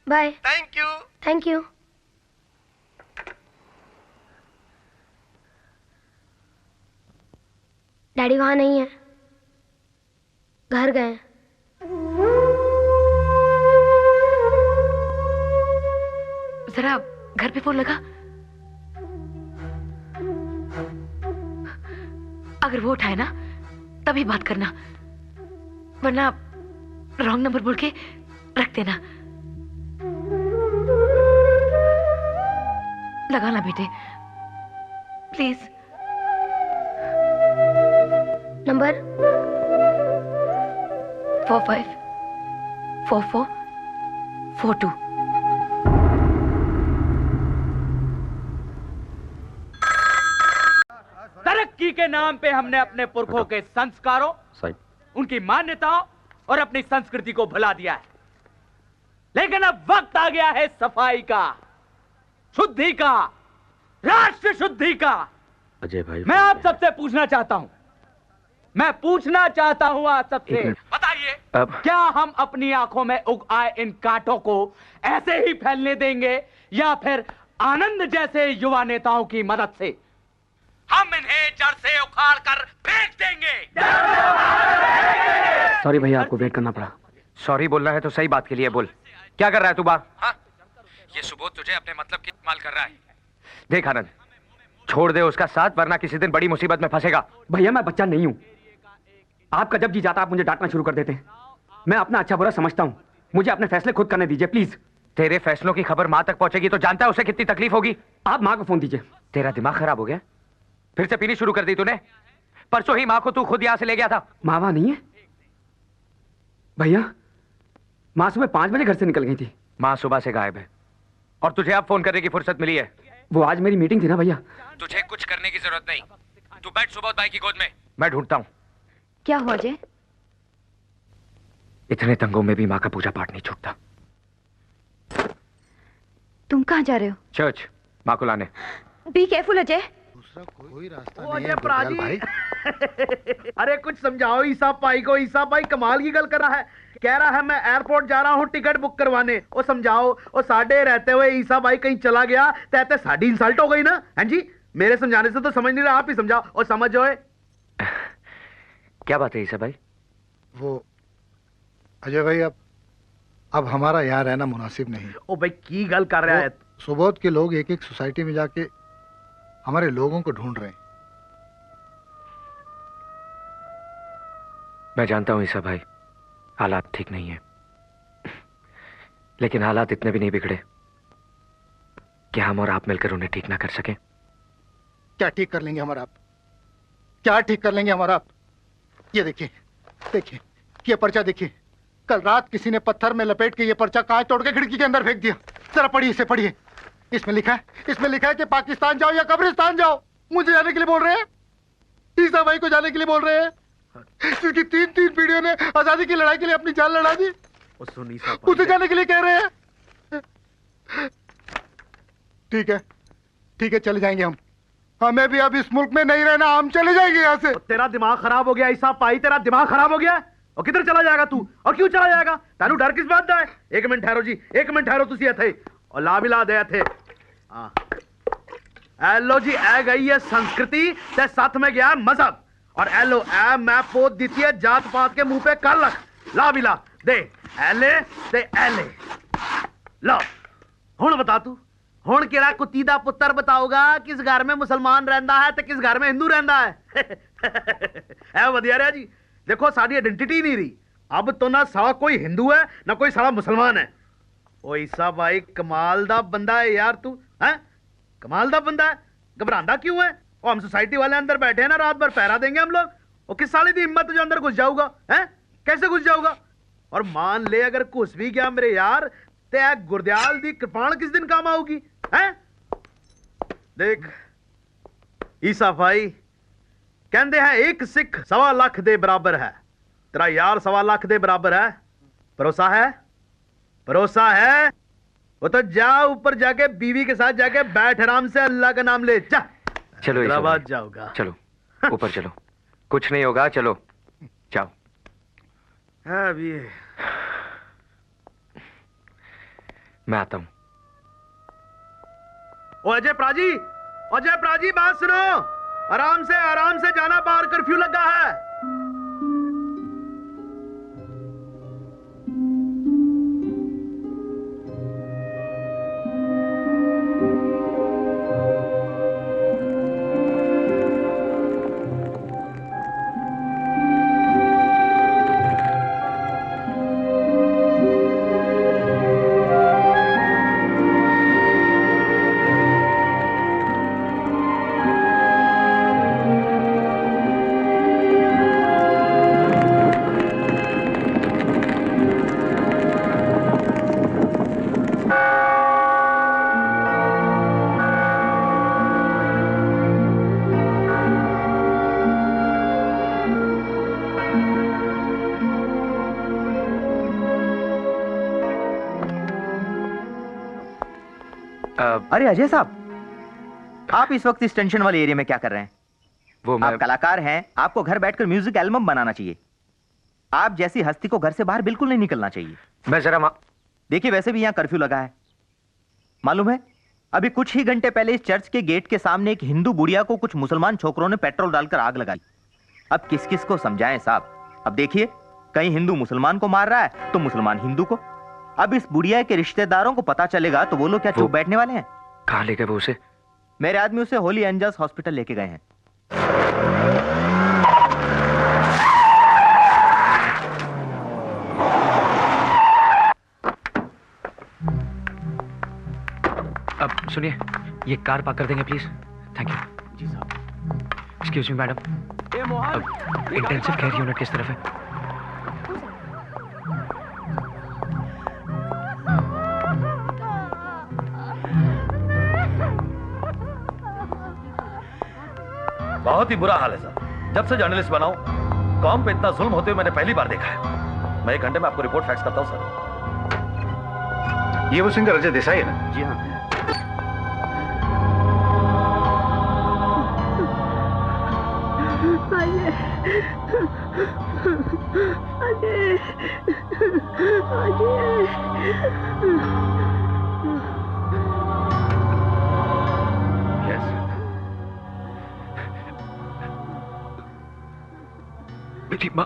Bye. Thank you. Thank you. Daddy वहां नहीं है, घर गए। जरा घर पे फोन लगा, अगर वो उठाए ना तभी बात करना, वरना रॉन्ग नंबर बोल के रख देना। लगाना बेटे प्लीज। नंबर 454442। तरक्की के नाम पे हमने अपने पुरखों के संस्कारों, उनकी मान्यताओं और अपनी संस्कृति को भुला दिया है, लेकिन अब वक्त आ गया है सफाई का, शुद्धि का, राष्ट्र शुद्धि का। अजय भाई, मैं आप सबसे पूछना चाहता हूं, आप सबसे, बताइए क्या हम अपनी आंखों में उग आए इन कांटों को ऐसे ही फैलने देंगे या फिर आनंद जैसे युवा नेताओं की मदद से हम इन्हें जड़ से उखाड़ कर फेंक देंगे? सॉरी भैया, आपको वेट करना पड़ा। सॉरी बोलना है तो सही बात के लिए बोल। क्या कर रहा है तू बाहर? हाँ? ये सुबोध तुझे अपने मतलब की इस्तेमाल कर रहा है। देख आनंद, छोड़ दे उसका साथ, वरना किसी दिन बड़ी मुसीबत में फंसेगा। भैया मैं बच्चा नहीं हूं, आपका जब जी जाता आप मुझे डांटना शुरू कर देते हैं। मैं अपना अच्छा बुरा समझता हूं, मुझे अपने फैसले खुद करने दीजिए प्लीज। तेरे फैसलों की खबर माँ तक पहुंचेगी तो जानता है उसे कितनी तकलीफ होगी। आप माँ को फोन दीजिए। तेरा दिमाग खराब हो गया? फिर से पीनी शुरू कर दी तूने? परसों ही माँ को तू खुद यहां से ले गया था। माँ वहां नहीं है भैया, माँ सुबह 5 बजे घर से निकल गई थी। माँ सुबह से गायब है और तुझे अब फोन करने की फुर्सत मिली है। वो आज मेरी मीटिंग थी ना भैया। तुझे कुछ करने की जरूरत नहीं, तू बैठ सुबोध भाई की गोद में, मैं ढूंढता हूँ। क्या हुआ अजय? इतने तंगों में भी माँ का पूजा पाठ नहीं छूटता। तुम कहाँ जा रहे हो? चर्च, माँ को लाने। Be careful Ajay. दूसरा कोई रास्ता नहीं है गुरजाल भाई। अरे कुछ समझाओ ईसा भाई को। ईसा भाई कमाल की गल कर रहा है, कह रहा है मैं एयरपोर्ट जा रहा हूँ टिकट बुक करवाने। वो समझाओ, वो साढ़े रहते हुए ईसा भाई कहीं चला गया तो साड़ी इंसल्ट हो गई ना। हैं जी, मेरे समझाने से तो समझ नहीं रहा, आप ही समझाओ। और समझो क्या बात है ईसा भाई? वो अजय भाई, अब हमारा यहाँ रहना मुनासिब नहीं। ओ भाई की गल कर रहा है। सुबोध के लोग एक एक सोसाइटी में जाके हमारे लोगों को ढूंढ रहे हैं। मैं जानता हूं ईसा भाई, हालात ठीक नहीं है, लेकिन हालात इतने भी नहीं बिगड़े कि हम और आप मिलकर उन्हें ठीक ना कर सकें। क्या ठीक कर लेंगे हमारा आप? क्या ठीक कर लेंगे हमारा आप? ये देखिए, देखिए ये पर्चा देखिए। कल रात किसी ने पत्थर में लपेट के ये पर्चा कांच तोड़ के खिड़की के अंदर फेंक दिया। जरा पढ़िए, इसे पढ़िए। इसमें लिखा है कि पाकिस्तान जाओ या कब्रिस्तान जाओ। मुझे जाने के लिए बोल रहे हैं, ईसा भाई को जाने के लिए बोल रहे हैं, क्योंकि 3 पीढ़ियों ने आजादी की लड़ाई के लिए अपनी जान लड़ा दी। उसे जाने के लिए कह रहे हैं। ठीक है चले जाएंगे हम। हमें भी अब इस मुल्क में नहीं रहना, हम चले जाएंगे यहाँ से। तेरा दिमाग खराब हो गया ईसा भाई, तेरा दिमाग खराब हो गया। और किधर चला जाएगा तू, और क्यों चला जाएगा? तेनू डर किस बात का है? एक मिनट ठहरो जी, एक मिनट ठहरो। तुसी इत्थे और ला भी ला दे इत्थे। हां एलो जी, ए गई है संस्कृति ते साथ में गया मजहब। और एलो ए मैं पोत दीती है जात पात के मुंह पे कर लख। ला भी ला दे, एले ते एले ला। हुण बता तू, हुण केड़ा कुत्ती दा पुत्तर बताओगा किस घर में मुसलमान रहंदा है ते किस घर में हिंदू रहंदा है? ए वधिया रहा जी। देखो साड़ी आइडेंटिटी नहीं रही। अब तो ना साला कोई हिंदू है ना कोई साला मुसलमान है। ओ ईसा भाई कमाल दा बंदा है यार तू, हैं? कमाल दा बंदा है। घबरांदा क्यों है? ओ हम सोसाइटी वाले अंदर बैठे हैं ना, रात भर पहरा देंगे हम लोग। ओ किस साले दी हिम्मत जो अंदर घुस जाऊगा? हैं? कैसे घुस जाऊगा? और मान ले अगर घुस भी गया मेरे यार, ते गुरदयाल दी कृपाण किस दिन काम आऊगी? हैं? देख ईसा भाई, कहते हैं एक सिख 1.25 लाख दे बराबर है। तेरा यार 1.25 लाख दे बराबर है। भरोसा है? भरोसा है? वो तो जा ऊपर जाके बीवी के साथ जाके बैठ आराम से, अल्लाह का नाम ले। जा चलो हैदराबाद जाओगा। चलो ऊपर चलो, कुछ नहीं होगा, चलो जाओ। अभी मैं आता हूं। ओ अजय प्राजी बात सुनो। आराम से जाना, बाहर कर्फ्यू लगा है। अरे अजय साहब, आप इस वक्त इस टेंशन वाले एरिया में क्या कर रहे हैं? आप कलाकार हैं, आपको घर बैठकर म्यूजिक एल्बम बनाना चाहिए। आप जैसी हस्ती को घर से बाहर बिल्कुल नहीं निकलना चाहिए। मैं जरा देखिए, वैसे भी यहां कर्फ्यू लगा है, मालूम है? अभी कुछ ही घंटे पहले इस चर्च के गेट के सामने एक हिंदू बुढ़िया को कुछ मुसलमान छोकरों ने पेट्रोल डालकर आग लगाई। अब किस किस को समझाएं साहब? अब देखिए, कहीं हिंदू मुसलमान को मार रहा है तो मुसलमान हिंदू को। अब इस बुढ़िया के रिश्तेदारों को पता चलेगा तो वो लोग क्या चुप बैठने वाले हैं? कहाँ ले गए वो उसे? मेरे आदमी उसे होली एंजल्स हॉस्पिटल लेके गए हैं। अब सुनिए, ये कार पार्क कर देंगे प्लीज। Thank you. जी साहब। Excuse me madam, intensive care unit किस तरफ है? बहुत ही बुरा हाल है सर। जब से जर्नलिस्ट बनाऊं, कौम पे इतना जुल्म होते हुए मैंने पहली बार देखा है। मैं 1 घंटे में आपको रिपोर्ट फैक्स करता हूं सर। ये वो सिंगर अजय देसाई है ना? जी हाँ। मेरी माँ।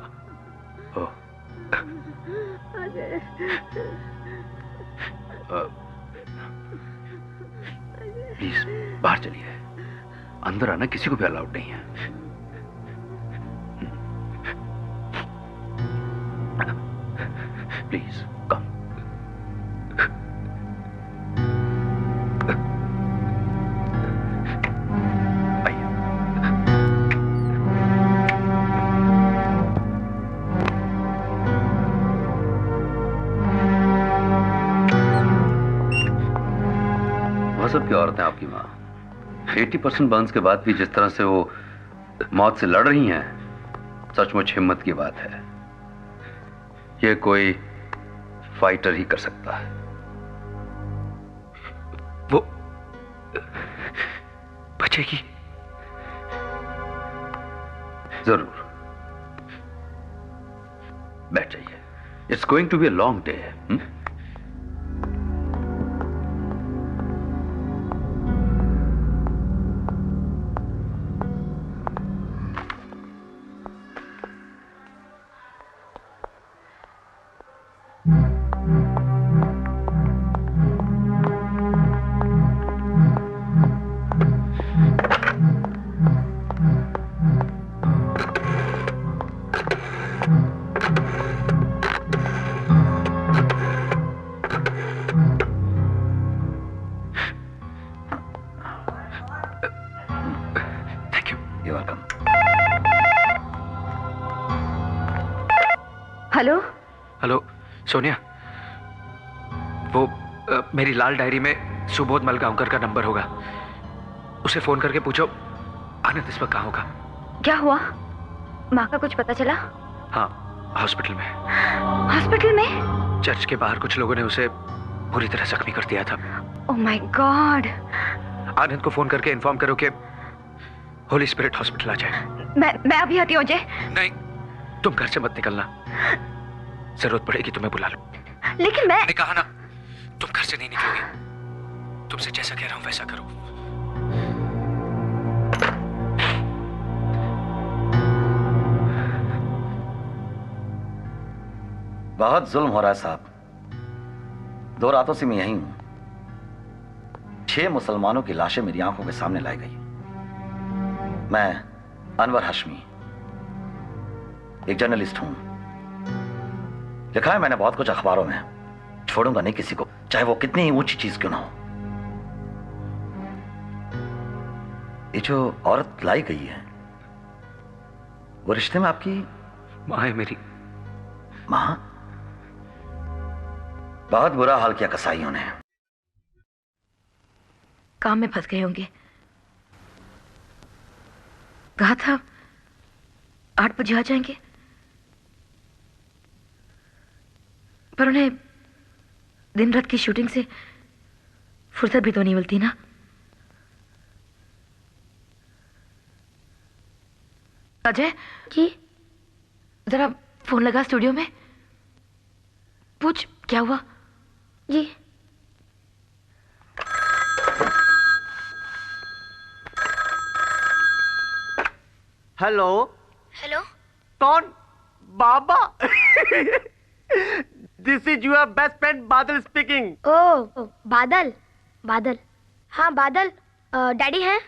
प्लीज बाहर चलिए, अंदर आना किसी को भी अलाउड नहीं है। Please come. सबकी औरतें आपकी माँ 80% बर्न्स के बाद भी जिस तरह से वो मौत से लड़ रही हैं, सचमुच हिम्मत की बात है। ये कोई फाइटर ही कर सकता है। वो बचेगी जरूर। बैठ जाइए। It's going to be a long day. Hello hello Sonia, वो मेरी लाल डायरी में सुबोध मलगांवकर का नंबर होगा, उसे फोन करके पूछो आनंद इस वक्त कहाँ होगा। क्या हुआ? माँ का कुछ पता चला? हाँ, हॉस्पिटल में। हॉस्पिटल में? चर्च के बाहर कुछ लोगों ने उसे पूरी तरह जख्मी कर दिया था। Oh my God. आनंद को फोन करके इन्फॉर्म करो कि होली स्पिरिट हॉस्पिटल आ जाए। मैं अभी आती हूँ अजय। नहीं, तुम घर से मत निकलना, जरूरत पड़ेगी तुम्हें बुला लो। लेकिन मैं कहा ना, तुम घर से नहीं निकलोगे। तुमसे जैसा कह रहा हूं वैसा करो। बहुत जुल्म हो रहा है साहब। 2 रातों से मैं यहीं हूं। 6 मुसलमानों की लाशें मेरी आंखों के सामने लाई गई। मैं अनवर हाशमी, एक जर्नलिस्ट हूं। लिखा है मैंने बहुत कुछ अखबारों में। छोड़ूंगा नहीं किसी को, चाहे वो कितनी ही ऊंची चीज क्यों ना हो। ये जो औरत लाई गई है, वो रिश्ते में आपकी मां है मेरी। मां? बहुत बुरा हाल किया कसाईयों ने। काम में फंस गए होंगे। कहा था 8 बजे आ जाएंगे, पर उन्हें दिन रात की शूटिंग से फुर्सत भी तो नहीं मिलती ना। अजय जी, जरा फोन लगा स्टूडियो में, पूछ क्या हुआ। जी। हेलो। हेलो। कौन? बाबा। This is your best friend Badal speaking. ओ बादल। बादल, हाँ बादल। डैडी हैं?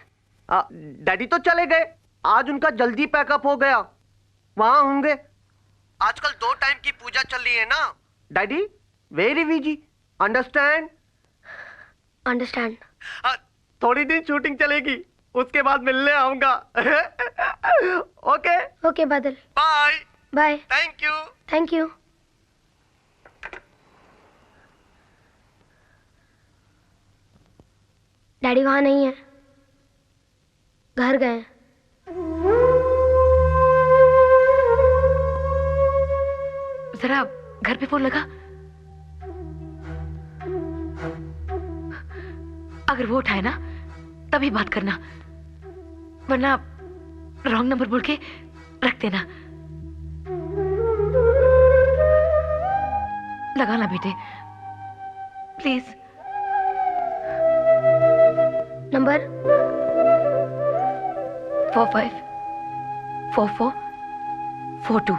डैडी तो चले गए, आज उनका जल्दी पैकअप हो गया, वहां होंगे। आजकल 2 टाइम की पूजा चल रही है ना। Daddy very busy, understand? Understand. थोड़ी दिन शूटिंग चलेगी, उसके बाद मिलने आऊंगा। Okay okay Badal, bye bye. Thank you. Thank you. Daddy वहां नहीं है, घर गए। जरा घर पे फोन लगा। अगर वो उठाए ना तभी बात करना, वरना रॉन्ग नंबर बोल के रख देना। लगाना बेटे प्लीज। नंबर 454442।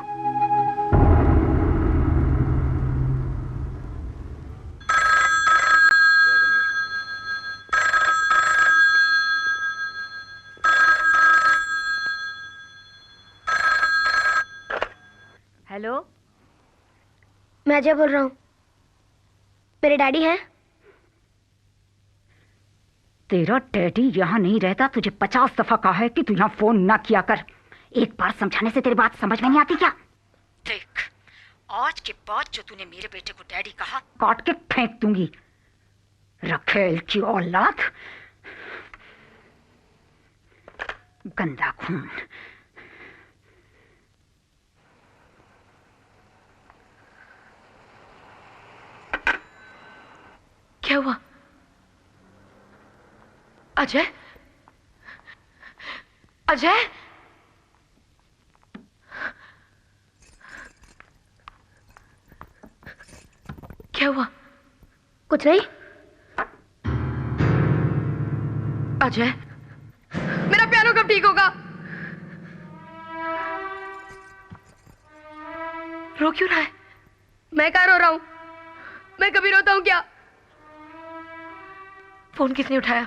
हेलो, मैं अजय बोल रहा हूँ। मेरे डैडी हैं? तेरा डैडी यहाँ नहीं रहता, तुझे 50 दफा कहा है कि तू यहाँ फोन ना किया कर। एक बार समझाने से तेरी बात समझ में नहीं आती क्या? देख, आज के बाद जो तूने मेरे बेटे को डैडी कहा, काट के फेंक दूंगी। रखेल की औलाद, गंदा खून। क्या हुआ? अजय? अजय? क्या हुआ? कुछ नहीं। अजय, मेरा पियानो कब ठीक होगा? रो क्यों रहा है? मैं कहाँ रो रहा हूँ? मैं कभी रोता हूँ क्या? फोन किसने उठाया?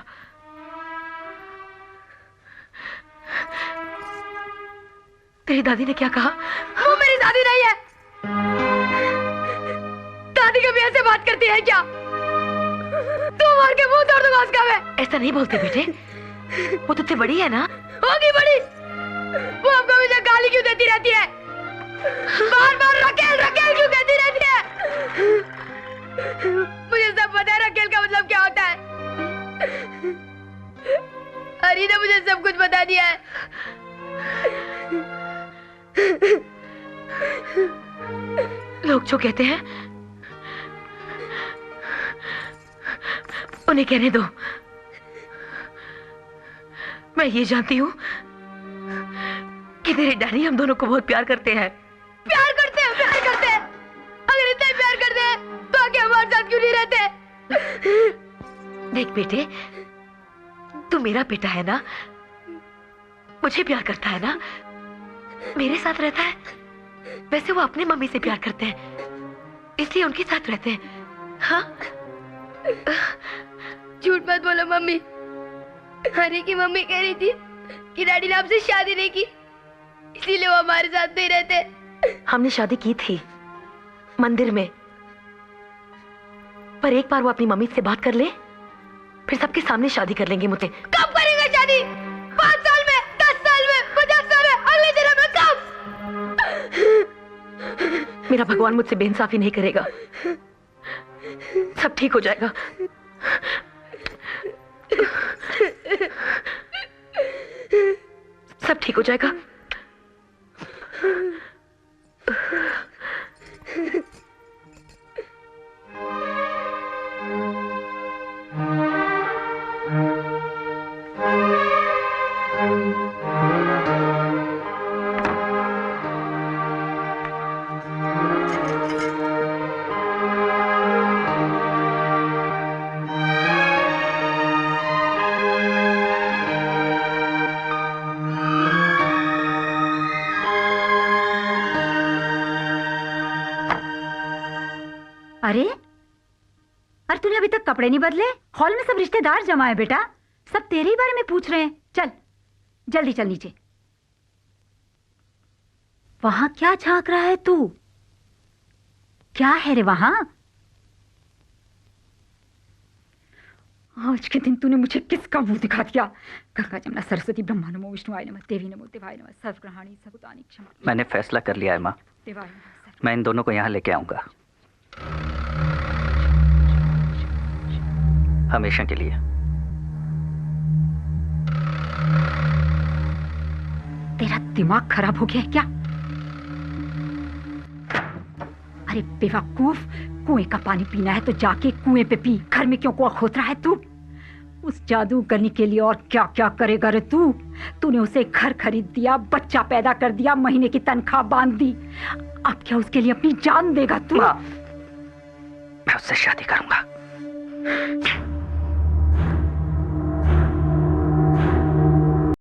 तेरी दादी ने क्या कहा? वो मेरी दादी नहीं है। दादी कभी ऐसे बात करती है क्या? तू मार के मुंह तोड़ दूंगा उसका मैं। ऐसा नहीं बोलते बेटे, वो तुझसे बड़ी है ना। होगी बड़ी, वो हमको मुझे गाली क्यों देती रहती है? बार बार रकेल रकेल क्यों कहती रहती है? मुझे सब पता है रकेल का मतलब क्या होता है। हरी ने मुझे सब कुछ बता दिया है। लोग जो कहते हैं उन्हें कहने दो। मैं ये जानती हूँ कि तेरे डैडी हम दोनों को बहुत प्यार करते हैं। प्यार करते हैं, प्यार करते हैं। अगर इतना ही प्यार करते हैं तो आगे हमारे साथ क्यों नहीं रहते? देख बेटे, तू मेरा बेटा है ना, मुझे प्यार करता है ना, मेरे साथ रहता है। वैसे वो अपने मम्मी से प्यार करते हैं, इसलिए उनके साथ रहते हैं। हाँ? झूठ मत बोलो मम्मी। हनी की मम्मी कह रही थी कि डैडी ने आपसे शादी नहीं की, इसीलिए वो हमारे साथ नहीं रहते। हमने शादी की थी मंदिर में, पर एक बार वो अपनी मम्मी से बात कर ले, फिर सबके सामने शादी कर लेंगे मुझसे। कब करेंगे शादी? 5 साल में, 10 साल में, 50 साल में, अगले जन्म में कब? मेरा भगवान मुझसे बेइंसाफी नहीं करेगा, सब ठीक हो जाएगा। सब ठीक हो जाएगा। अरे अरे तूने अभी तक कपड़े नहीं बदले? हॉल में सब रिश्तेदार जमा है बेटा, सब तेरे ही बारे में पूछ रहे हैं। चल जल्दी चल नीचे। वहां क्या झांक रहा है तू? क्या है रे वहां? आज के दिन तूने मुझे किसका मुंह दिखा दिया? गंगा जमुना सरस्वती ब्रह्मा नमो विष्णुवाय नमः, देवी नमो देवाय नमः, सर्वग्रहाणी सकुतानि क्षमा। मैंने फैसला कर लिया है माँ, देवाय मैं इन दोनों को यहाँ लेके आऊंगा हमेशा के लिए। तेरा दिमाग खराब हो गया है क्या? अरे बेवकूफ, कुएं का पानी पीना है तो जाके कुएं पे पी, घर में क्यों कुआं खोद रहा है तू? उस जादूगरनी के लिए और क्या क्या करेगा रे तू? तूने उसे घर खरीद दिया, बच्चा पैदा कर दिया, महीने की तनख्वाह बांध दी, अब क्या उसके लिए अपनी जान देगा तू? मैं उससे शादी करूंगा।